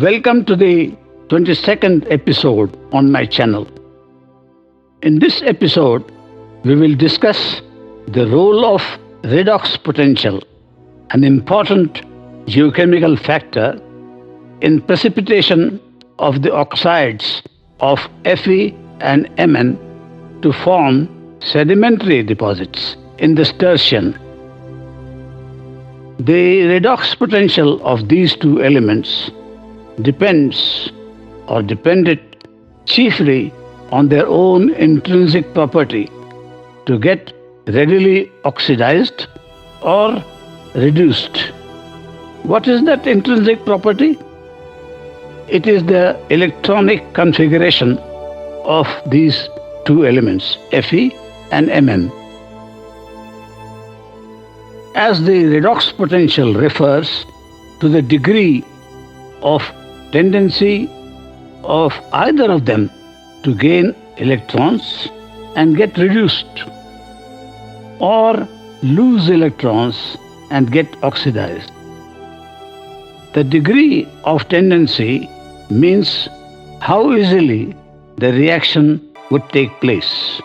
Welcome to the 22nd episode on my channel. In this episode, we will discuss the role of redox potential, an important geochemical factor in precipitation of the oxides of Fe and Mn to form sedimentary deposits in the Sturtian. The redox potential of these two elements depended chiefly on their own intrinsic property to get readily oxidized or reduced. What is that intrinsic property? It is the electronic configuration of these two elements, Fe and Mn. As the redox potential refers to the degree of tendency of either of them to gain electrons and get reduced, or lose electrons and get oxidized. The degree of tendency means how easily the reaction would take place.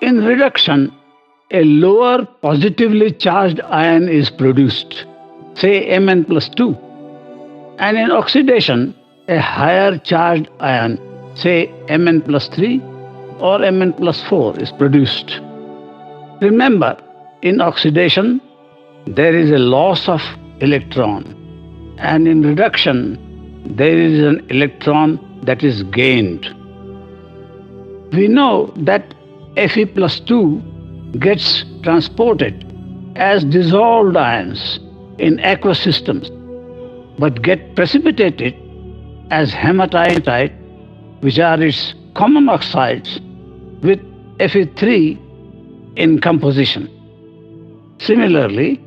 In reduction, a lower positively charged ion is produced, say Mn plus 2. And in oxidation, a higher charged ion, say Mn plus 3 or Mn plus 4 is produced. Remember, in oxidation, there is a loss of electron, and in reduction, there is an electron that is gained. We know that Fe plus 2 gets transported as dissolved ions in aqueous systems, but get precipitated as hematite, which are its common oxides, with Fe3 in composition. Similarly,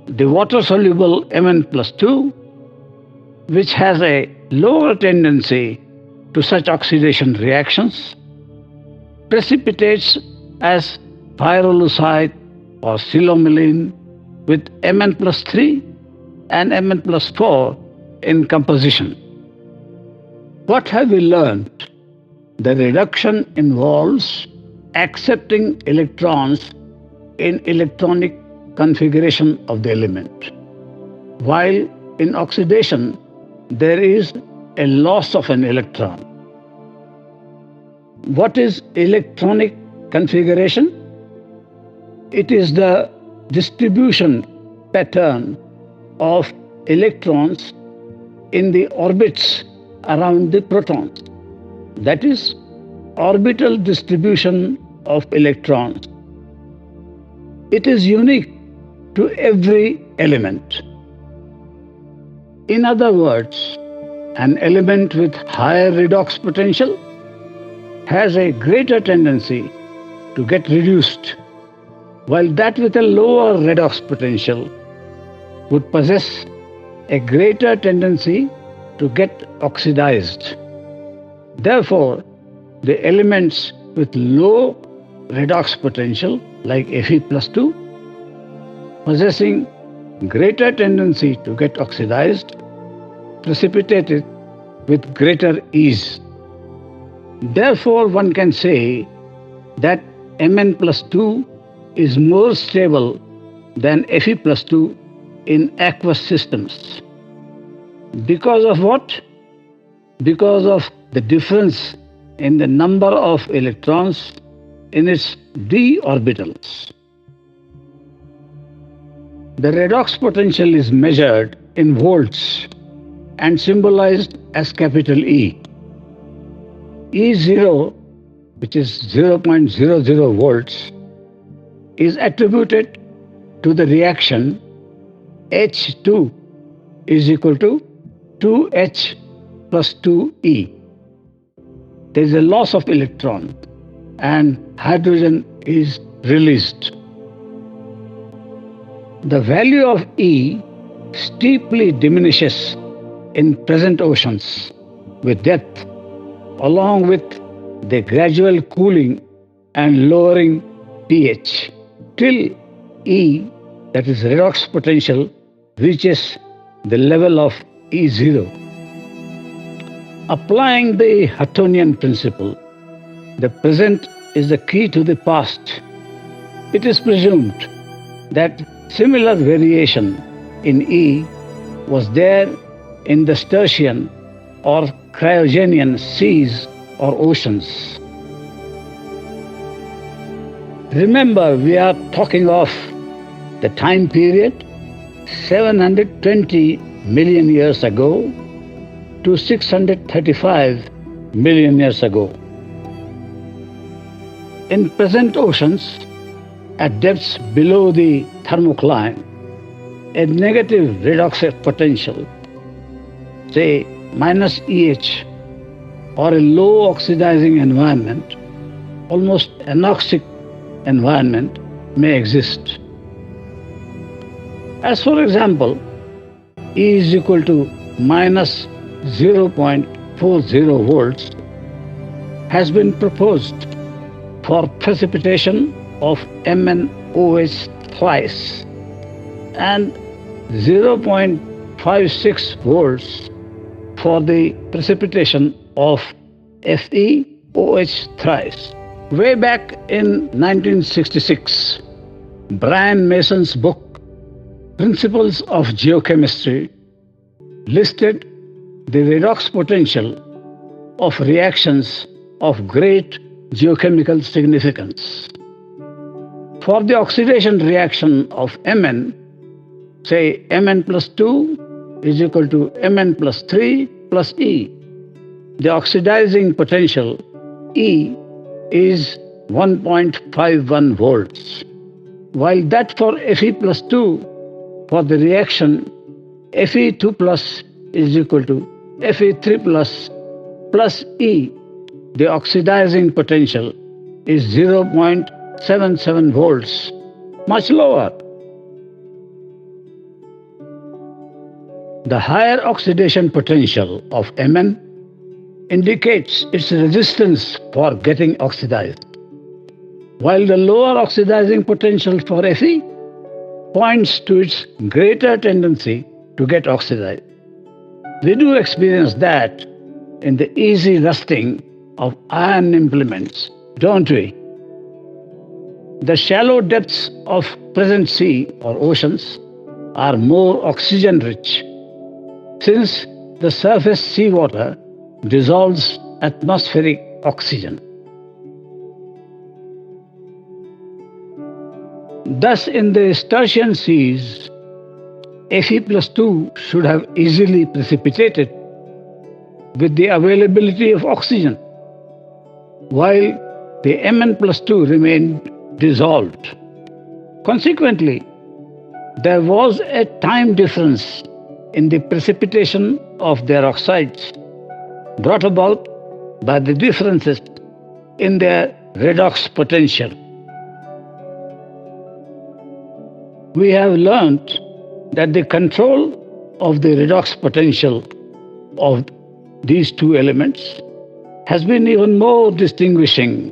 the water-soluble Mn plus 2, which has a lower tendency to such oxidation reactions, precipitates as pyrolusite or silomelene with Mn plus 3 and Mn plus 4 in composition. What have we learned? The reduction involves accepting electrons in electronic configuration of the element, while in oxidation there is a loss of an electron. What is electronic configuration? It is the distribution pattern of electrons in the orbits around the protons. That is, orbital distribution of electrons. It is unique to every element. In other words, an element with higher redox potential has a greater tendency to get reduced, while that with a lower redox potential would possess a greater tendency to get oxidized. Therefore, the elements with low redox potential, like Fe plus 2, possessing greater tendency to get oxidized, precipitated with greater ease. Therefore, one can say that Mn plus 2 is more stable than Fe plus 2 in aqueous systems. Because of what? Because of the difference in the number of electrons in its d orbitals. The redox potential is measured in volts and symbolized as capital E. E0, which is 0.00 volts, is attributed to the reaction H2 is equal to 2H plus 2E. There is a loss of electron and hydrogen is released. The value of E steeply diminishes in present oceans with depth, along with the gradual cooling and lowering pH, till E, that is redox potential, reaches the level of E0. Applying the Huttonian principle, the present is the key to the past. It is presumed that similar variation in E was there in the Sturtian or cryogenian seas or oceans. Remember, we are talking of the time period 720 million years ago to 635 million years ago. In present oceans, at depths below the thermocline, a negative redox potential, say minus EH, or a low oxidizing environment, almost anoxic environment, may exist. As for example, E is equal to minus 0.40 volts has been proposed for precipitation of MnOH thrice and 0.56 volts for the precipitation of FeOH thrice. Way back in 1966, Brian Mason's book Principles of Geochemistry listed the redox potential of reactions of great geochemical significance. For the oxidation reaction of Mn, say Mn plus 2 is equal to Mn plus 3 plus E, the oxidizing potential E is 1.51 volts, while that for Fe plus 2 for the reaction Fe2 plus is equal to Fe3 plus E, the oxidizing potential is 0.77 volts, much lower. The higher oxidation potential of Mn indicates its resistance for getting oxidized, while the lower oxidizing potential for Fe points to its greater tendency to get oxidized. We do experience that in the easy rusting of iron implements, don't we? The shallow depths of present sea or oceans are more oxygen rich, since the surface seawater dissolves atmospheric oxygen. Thus, in the Sturtian seas, Fe plus 2 should have easily precipitated with the availability of oxygen, while the Mn plus 2 remained dissolved. Consequently, there was a time difference in the precipitation of their oxides brought about by the differences in their redox potential. We have learnt that the control of the redox potential of these two elements has been even more distinguishing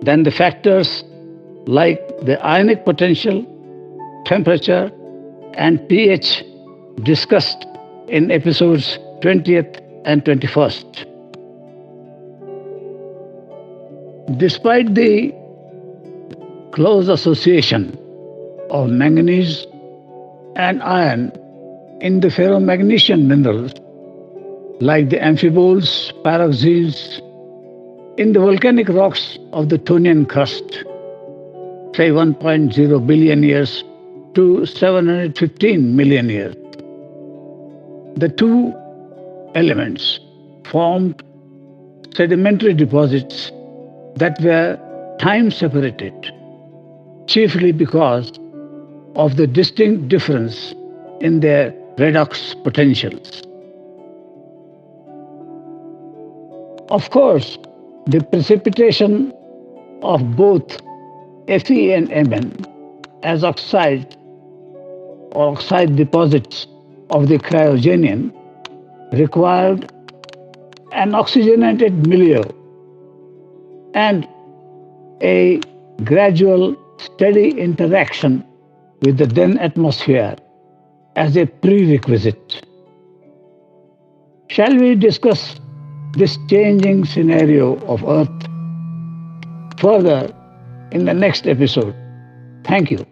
than the factors like the ionic potential, temperature, and pH discussed in episodes 20th and 21st. Despite the close association of manganese and iron in the ferromagnesian minerals like the amphiboles, pyroxiles, in the volcanic rocks of the Tonian crust, say 1.0 billion years to 715 million years. The two elements formed sedimentary deposits that were time separated, chiefly because of the distinct difference in their redox potentials. Of course, the precipitation of both Fe and Mn as oxide or oxide deposits of the cryogenian required an oxygenated milieu and a gradual, steady interaction with the then atmosphere as a prerequisite. Shall we discuss this changing scenario of Earth further in the next episode? Thank you.